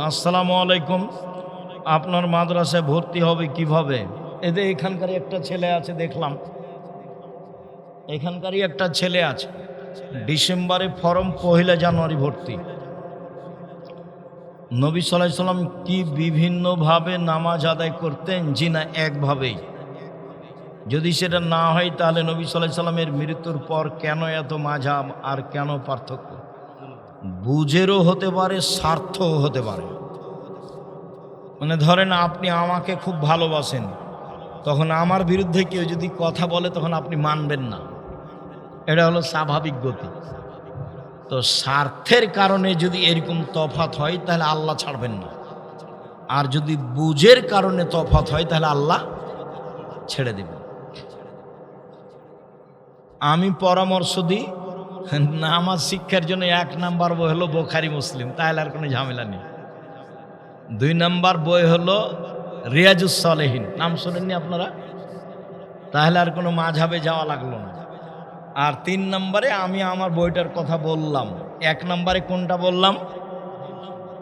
আসসালামু আলাইকুম। আপনার মাদ্রাসায় ভর্তি হবে কিভাবে? এদের এখানকারই একটা ছেলে আছে, দেখলাম এখানকারই একটা ছেলে আছে, ডিসেম্বরে ফর্ম, 1 জানুয়ারি ভর্তি। নবী সাল্লাল্লাহু আলাইহি সাল্লাম কি বিভিন্নভাবে নামাজ আদায় করতেন? জি না, একভাবেই। যদি সেটা না হয় তাহলে নবী সাল্লাল্লাহু আলাইহি সাল্লামের মৃত্যুর পর কেন এত মাঝহাব আর কেন পার্থক্য? বুঝেরও হতে পারে, স্বার্থও হতে পারে। মানে ধরেন আপনি আমাকে খুব ভালোবাসেন, তখন আমার বিরুদ্ধে কেউ যদি কথা বলে তখন আপনি মানবেন না, এটা হলো স্বাভাবিক গতি। তো স্বার্থের কারণে যদি এরকম তফাৎ হয় তাহলে আল্লাহ ছাড়বেন না, আর যদি বুঝের কারণে তফাৎ হয় তাহলে আল্লাহ ছেড়ে দেবেন। আমি পরামর্শ দিই, নামাজ শিক্ষার জন্য 1 নাম্বার বই হলো বুখারী মুসলিম, তাহলে আর কোনো ঝামেলা নেই। 2 নাম্বার বই হলো রিয়াজুস সালেহিন, নাম শোনেননি আপনারা? তাহলে আর কোনো মাঝহাবে যাওয়া লাগলো না। আর 3 নম্বরে আমি আমার বইটার কথা বললাম। 1 নম্বরে কোনটা বললাম?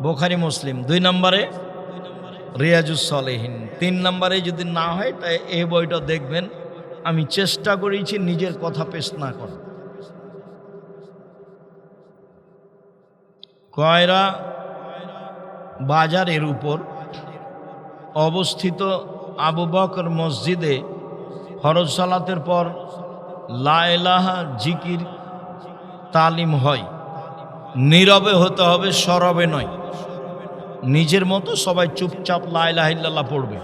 বুখারী মুসলিম। 2 নম্বরে রিয়াজুস সালেহিন। 3 নম্বরে যদি না হয় তাই এই বইটা দেখবেন। আমি চেষ্টা করেছি নিজের কথা পেশ না করা। কয়রা বাজারের উপর অবস্থিত আবু বকর মসজিদে ফরজ সালাতের পর লা ইলাহা জিকির তালিম হয়। নীরবে হতে হবে, সরবে নয়। নিজের মতো সবাই চুপচাপ লা ইলাহা ইল্লাল্লাহ পড়বে,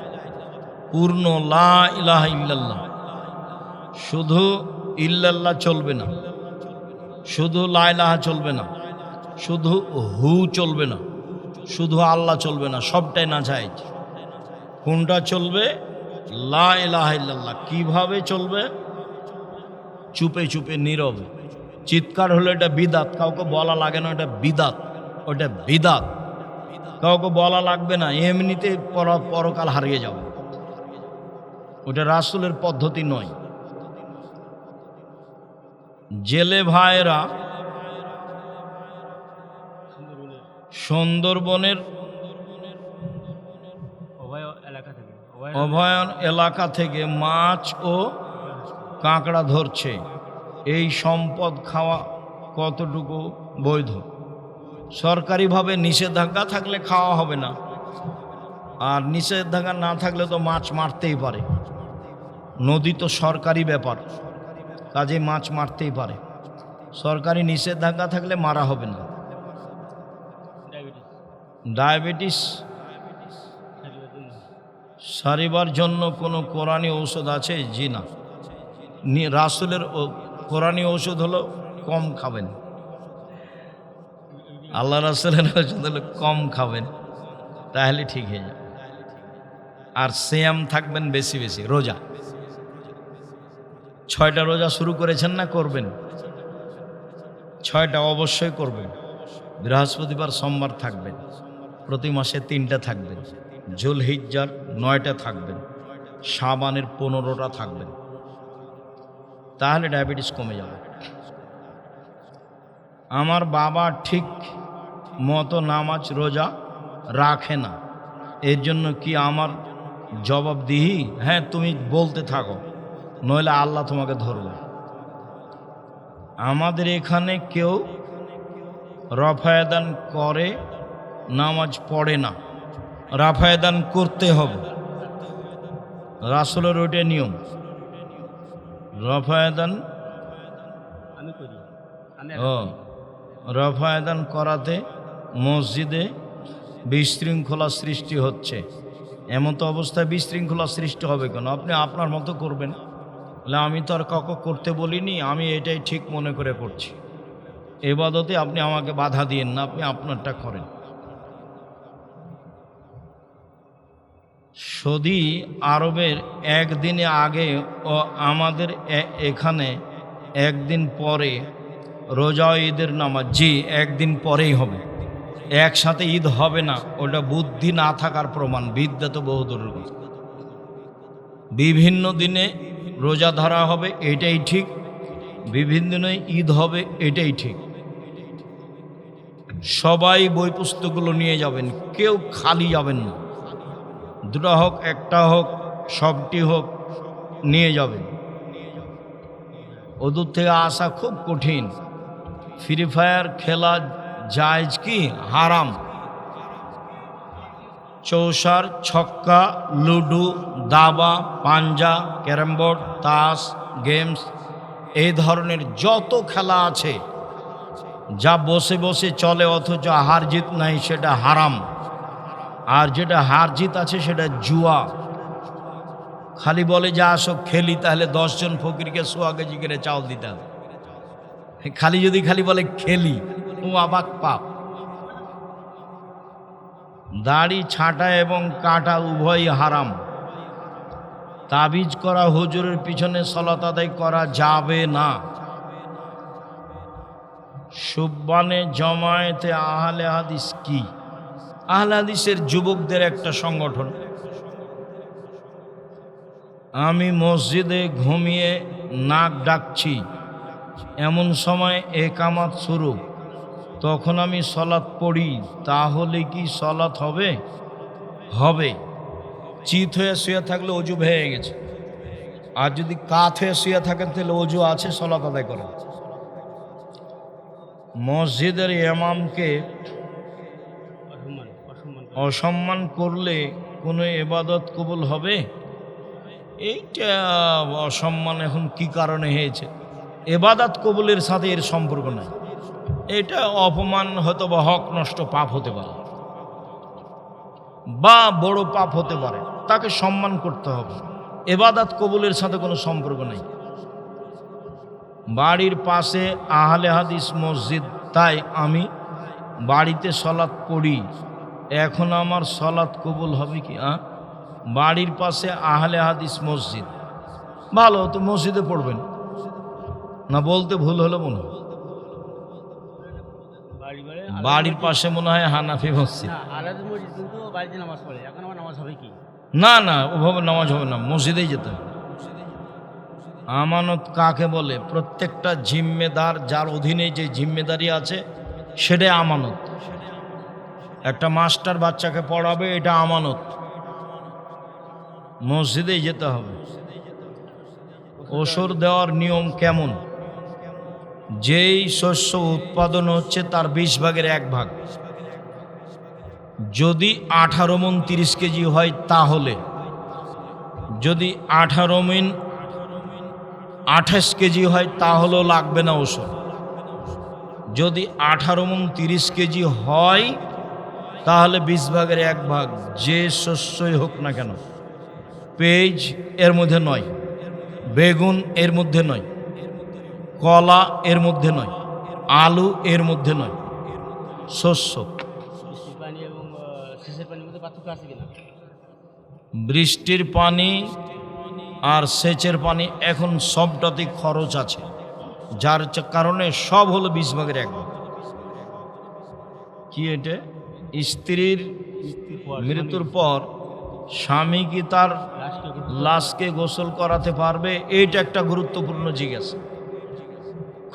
পূর্ণ লা ইলাহা ইল্লাল্লাহ। শুধু ইল্লাল্লাহ চলবে না, শুধু লা ইলাহা চলবে না, শুধু হু চলবে না, শুধু আল্লাহ চলবে না, সবটাই না জায়েজ। কোনটা চলবে? লা ইলাহা ইল্লাল্লাহ। কিভাবে চলবে? চুপে চুপে, নীরবে। চিৎকার হলো এটা বিদাত, কাউকে বলা লাগে না, এটা বিদাত, ওটা বিদাত। কাউকে বলা লাগবে না, এমনিতে পরকাল হারিয়ে যাবে। ওটা রাসূলের পদ্ধতি নয়। জেলে ভাইরা সুন্দরবনের অভয়ারণ্য এলাকা থেকে মাছ ও কাঁকড়া ধরছে। এই সম্পদ খাওয়া কতটুকু বৈধ? সরকারিভাবে নিষেধাজ্ঞা থাকলে খাওয়া হবে না, আর নিষেধাজ্ঞা না থাকলে তো মাছ মারতেই পারে। নদী তো সরকারি ব্যাপার, কাজে মাছ মারতেই পারে। সরকারি নিষেধাজ্ঞা থাকলে মারা হবে না। ডায়াবেটিস সারিবার জন্য কোনো কোরআনী ঔষধ আছে? জি না। রাসূলের কোরআনী ঔষধ হলো কম খাবেন। আল্লাহ রাসূলের ঔষধ হলো কম খাবেন, তাহলে ঠিক হয়ে যাবে। আর সিয়াম থাকবেন বেশি বেশি, রোজা। 6টা রোজা শুরু করেছেন না? করবেন। 6টা অবশ্যই করবেন। বৃহস্পতিবার, সোমবার থাকবেন। প্রতি মাসে 3টা থাকবেন। জুলহিজ্জার 9টা থাকবেন। শাবানের 15টা থাকবেন। তাহলে ডায়াবেটিস কমে যাবে। আমার বাবা ঠিক মতো নামাজ রোজা রাখে না, এর জন্য কি আমার জবাবদিহি? হ্যাঁ, তুমি বলতে থাকো, নইলে আল্লাহ তোমাকে ধরবে। আমাদের এখানে কেউ রফায়দান করে নামাজ পড়ে না, রফায়দান করতে হবে। রাসূলের ওইটা নিয়ম। রফায়দান রফায়দান করাতে মসজিদে বিশৃঙ্খলা সৃষ্টি হচ্ছে। এমন তো অবস্থায় বিশৃঙ্খলা সৃষ্টি হবে কেন? আপনি আপনার মতো করবেন। বলে আমি তো আর কাউকে করতে বলিনি, আমি এটাই ঠিক মনে করে করছি। ইবাদতে আপনি আমাকে বাধা দিয়েন না, আপনি আপনারটা করেন। সৌদি আরবের একদিনে আগে ও আমাদের এখানে একদিন পরে রোজা ঈদের নামাজ। জি, একদিন পরেই হবে, একসাথে ঈদ হবে না। ওটা বুদ্ধি না থাকার প্রমাণ, বিদ্যা তো বহু দূরের কথা। বিভিন্ন দিনে রোজা ধরা হবে, এটাই ঠিক। বিভিন্ন দিনে ঈদ হবে, এটাই ঠিক। সবাই বই পুস্তকগুলো নিয়ে যাবেন, কেউ খালি যাবেন না। দুটা হোক, একটা হোক, সবটি হোক, নিয়ে যাবেন। ওদূর থেকে আসা খুব কঠিন। ফ্রি ফায়ার খেলা জায়েজ কি হারাম? চৌসার, ছক্কা, লুডো, দাবা, পাঞ্জা, ক্যারাম বোর্ড, তাস, গেমস, এই ধরনের যত খেলা আছে যা বসে বসে চলে অথচ হার জিত নাই, সেটা হারাম। আর যেটা হার জিত আছে সেটা জুয়া। খালি বলে যে আসো খেলি, তাহলে 10 জন ফকিরকে সোয়া কেজি করে চাউল দিতে হবে। খালি বলে খেলি, ও অবাক পাপ। দাড়ি ছাঁটা এবং কাটা উভয়ই হারাম। তাবিজ করা হুজুরের পিছনে সালাত আদায় করা যাবে না। সুববানে জমায়েতে আহলে হাদিস কি? আহলে হাদিসের যুবকদের একটা সংগঠন। আমি মসজিদে ঘুমিয়ে নাক ডাকছি, এমন সময় একামাত শুরু, তখন আমি সলাৎ পড়ি, তাহলে কি সলাৎ হবে? হবে। চিত হয়ে শুয়ে থাকলে অজু ভেঙে গেছে, আর যদি কাত হয়ে শুয়ে থাকেন তাহলে অজু আছে, সলাৎ আদায় করেন। মসজিদের ইমামকে অসম্মান করলে কোনো ইবাদত কবুল হবে? এইটা অসম্মান এখন কি কারণে হয়েছে? ইবাদত কবুলের সাথে এর সম্পর্ক নাই। এটা অপমান হয়তো বা হক নষ্ট পাপ হতে পারে, বা বড় পাপ হতে পারে, তাকে সম্মান করতে হবে। ইবাদত কবুলের সাথে কোনো সম্পর্ক নেই। বাড়ির পাশে আহলে হাদিস মসজিদ, তাই আমি বাড়িতে সলাৎ পড়ি, এখন আমার সলাৎ কবুল হবে কি? বাড়ির পাশে আহলে হাদিস মসজিদ, ভালো, তো মসজিদে পড়বেন না, বলতে ভুল হলো মনে হয়। বাড়ির পাশে মনে হয় হানাফি মসজিদ। না না, ওভাবে নামাজ হবে না, মসজিদেই যেতে হবে। আমানত কাকে বলে? প্রত্যেকটা জিম্মেদার যার অধীনে যে জিম্মেদারি আছে সেটাই আমানত। একটা মাস্টার বাচ্চাকে পড়াবে, এটা আমানত, মসজিদেই যেতে হবে। ওসর দেওয়ার নিয়ম কেমন? যেই শস্য উৎপাদন হচ্ছে তার 20 ভাগের 1 ভাগ। যদি 18 মণ 30 কেজি হয় তাহলে, যদি 18 মণ 28 কেজি হয় তাহলেও লাগবে না ওসর। যদি 18 মণ 30 কেজি হয় তাহলে 20 ভাগের 1 ভাগ, যে শস্যই হোক না কেন। পেঁয়াজ এর মধ্যে নয়, বেগুন এর মধ্যে নয়, কলা এর মধ্যে নয়, আলু এর মধ্যে নয়, শস্য। বৃষ্টির পানি আর সেচের পানি এখন সবটাতে খরচ আছে, যার কারণে সব হলো 20 ভাগের 1 ভাগ। কি এটা? স্ত্রীর মৃত্যুর পর স্বামী কি তার লাশকে গোসল করাতে পারবে? এইটা একটা গুরুত্বপূর্ণ জিজ্ঞাসা।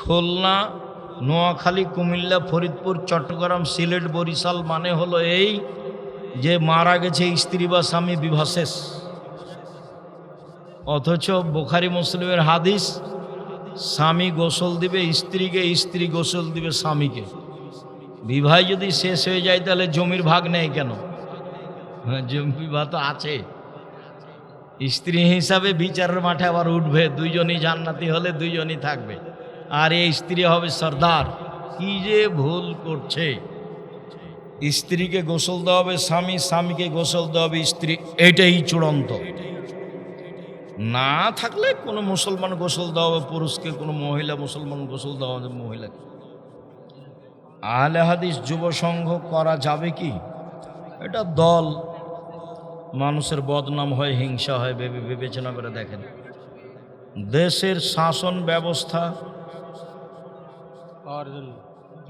খুলনা, নোয়াখালী, কুমিল্লা, ফরিদপুর, চট্টগ্রাম, সিলেট, বরিশাল মানে হলো এই যে মারা গেছে স্ত্রী বা স্বামী, বিবাহ শেষ। অথচ বুখারী মুসলিমের হাদিস, স্বামী গোসল দিবে স্ত্রীকে, স্ত্রী গোসল দিবে স্বামীকে। বিবাহ যদি শেষ হয়ে যায় তাহলে জমির ভাগ নেই কেন? জমি বিবাহ তো আছে। স্ত্রী হিসাবে বিচারের মাঠে আবার উঠবে, দুইজনই জান্নাতি হলে দুইজনই থাকবে, আর এই স্ত্রী হবে সর্দার। কি যে ভুল করছে! স্ত্রীকে গোসল দেওয়া হবে স্বামী, স্বামীকে গোসল দেওয়া হবে স্ত্রী, এটাই চূড়ান্ত। না থাকলে কোনো মুসলমান গোসল দেওয়া হবে পুরুষকে, কোনো মহিলা মুসলমান গোসল দেওয়া হবে মহিলাকে। আহলে হাদিস যুব সংঘ করা যাবে কি? এটা দল, মানুষের বদনাম হয়, হিংসা হয়, বিবেচনা করে দেখেন। দেশের শাসন ব্যবস্থা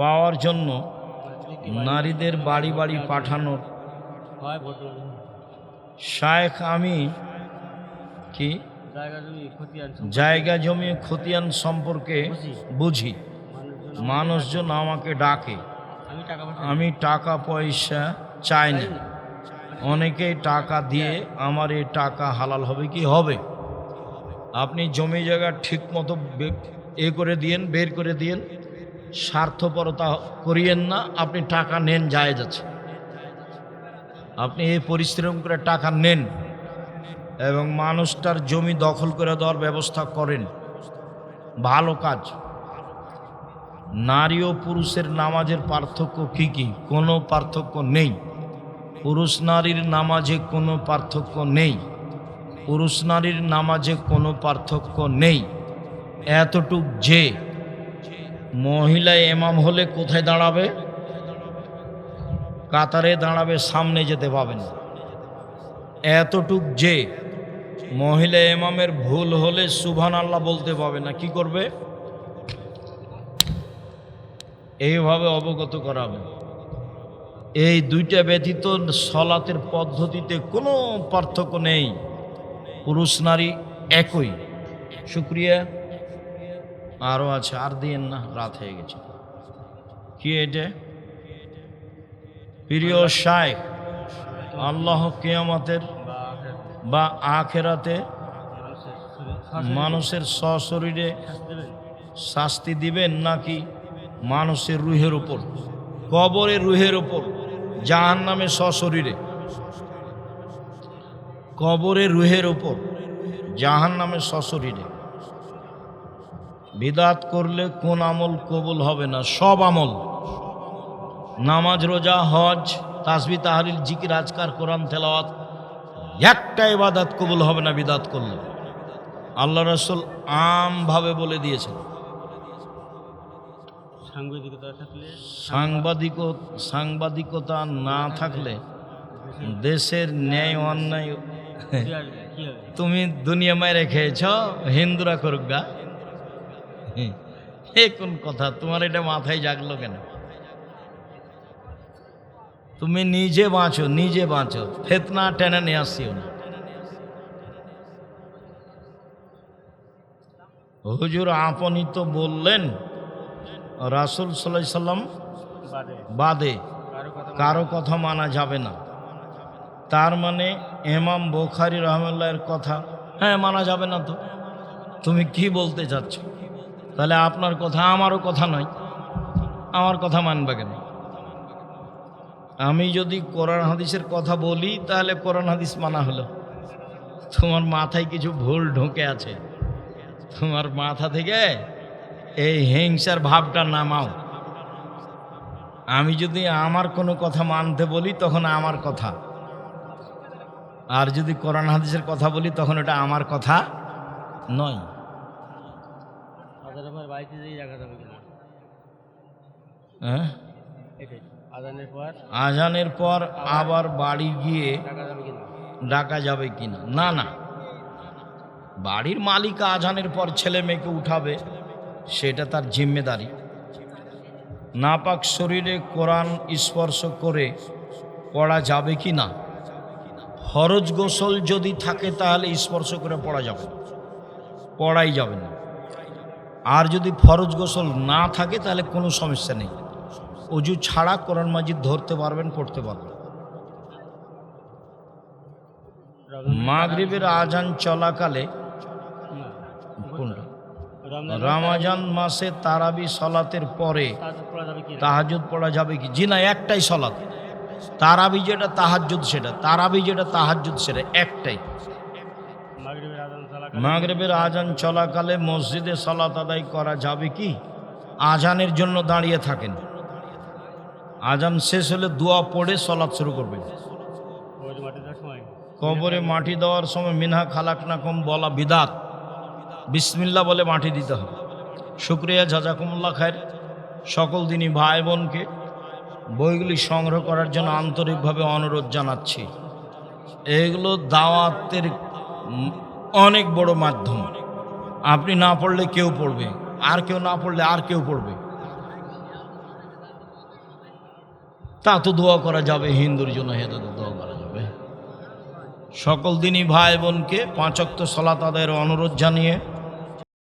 পাওয়ার জন্য নারীদের বাড়ি বাড়ি পাঠানোর শায়েখ আমি কি জায়গা জমি খতিয়ান সম্পর্কে বুঝি, মানুষজন আমাকে ডাকে, আমি টাকা পয়সা চাই না। অনেকেই টাকা দিয়ে আমার এই টাকা হালাল হবে কি? হবে। আপনি জমি জায়গা ঠিক মতো করে দিয়েন, বের করে দিয়েন, স্বার্থপরতা করিয়েন না। আপনি টাকা নেন, জায়েজ আছে। আপনি এই পরিশ্রম করে টাকা নেন এবং মানুষটার জমি দখল করে দেওয়ার ব্যবস্থা করেন, ভালো কাজ। নারী ও পুরুষের নামাজের পার্থক্য কি কি? কোনো পার্থক্য নেই। পুরুষ নারীর নামাজে কোনো পার্থক্য নেই। পুরুষ নারীর নামাজে কোনো পার্থক্য নেই। এতটুক যে মহিলা ইমাম হলে কোথায় দাঁড়াবে? কাতারে দাঁড়াবে, সামনে যেতে পাবেন। এতটুক যে মহিলা ইমামের ভুল হলে সুবহানাল্লাহ বলতে পাবে না, কি করবে? এইভাবে অবগত করাবে। এই দুইটা ব্যতীত সলাতের পদ্ধতিতে কোনো পার্থক্য নেই। পুরুষ নারী একই। শুক্রিয়া। আরও আছে, আর দিয়েন না, রাত হয়ে গেছে। কি এটা? প্রিয় শাইখ, আল্লাহ কিয়ামতের বা আখেরাতে মানুষের সশরীরে শাস্তি দিবেন নাকি মানুষের রুহের উপর? কবরের রুহের উপর, জাহান্নামে সশরীরে। কবরের রুহের উপর, জাহান্নামে সশরীরে। বিদআত করলে কোন আমল কবুল হবে না? সব আমল। নামাজ, রোজা, হজ, তাসবিহ, তাহলিল, জিকির, আজকার, কোরআন তেলাওয়াত, একটা ইবাদত কবুল হবে না বিদআত করলে। আল্লাহ রাসূল আমভাবে বলে দিয়েছেন। সাংবাদিকতা না থাকলে দেশের ন্যায় অন্যায় তুমি দুনিয়া মায়ের খেয়েছ, হিন্দুরা করুক গা। এ কোন কথা? তোমার এটা মাথায় জাগলো কেন? তুমি নিজে বাঁচো, নিজে বাঁচো, ফিতনা টেনে নিয়ে আসিও না। হুজুর আপনি তো বললেন রাসূল সাল্লাল্লাহু আলাইহি সাল্লাম বাদে কারো কথা মানা যাবে না। তার মানে ইমাম বুখারী রাহমাতুল্লাহর কথা মানা যাবে না? তো তুমি কি বলতে চাচ্ছ? তাহলে আপনার কথা আমারও কথা নয়, আমার কথা মানবে কেন? আমি যদি কোরআন হাদিসের কথা বলি তাহলে কোরআন হাদিস মানা হলো। তোমার মাথায় কিছু ভুল ঢোকে আছে। তোমার মাথা থেকে এই হিংসার ভাবটা নামাও। আমি যদি আমার কোনো কথা মানতে বলি তখন আমার কথা, আর যদি কোরআন হাদিসের কথা বলি তখন এটা আমার কথা নয়। আজানের পর আবার বাড়ি গিয়ে ডাকা যাবে কিনা? না না, বাড়ির মালিক আজানের পর ছেলে মেয়েকে উঠাবে, সেটা তার জিম্মেদারি। নাপাক শরীরে কোরআন স্পর্শ করে পড়া যাবে কি না? ফরজ গোসল যদি থাকে তাহলে স্পর্শ করে পড়া যাবে, পড়াই যাবে না। আর যদি ফরজ গোসল না থাকে তাহলে কোনো সমস্যা নেই, অজু ছাড়া কোরআন মাজিদ ধরতে পারবেন, পড়তে পারবেন। মাগরিবের আজান চলাকালে রমজান মাসে তারাবি সালাতের পরে তাহাজ্জুদ পড়া যাবে কি? জি না, একটাই সালাত। তারাবি যেটা তাহাজ্জুদ সেটা, তারাবি যেটা তাহাজ্জুদ সেটা একটাই। মাগরিবের আজান চলাকালে মসজিদে সালাত আদায় করা যাবে কি? আজানের জন্য দাঁড়িয়ে থাকেন, আজান শেষ হলে দোয়া পড়ে সালাত শুরু করবেন। কবরে মাটি দেওয়ার সময় মিনহা খালাকনাকুম বলা বিদআত। বিসমিল্লাহ বলে মাটি দিতে হবে। শুকরিয়া, জাযাকুমুল্লাহ খায়ের। সকল দিনই ভাই বোনকে বইগুলি সংগ্রহ করার জন্য আন্তরিকভাবে অনুরোধ জানাচ্ছি। এগুলো দাওয়াতের অনেক বড় মাধ্যম। আপনি না পড়লে কেউ পড়বে, আর কেউ না পড়লে আর কেউ পড়বে। তা তো দোয়া করা যাবে, হিন্দুর জন্য হেদায়েতের দোয়া করা যাবে। সকল দিনই ভাই বোনকে 5 ওয়াক্ত সালাত আদায়ের অনুরোধ জানিয়ে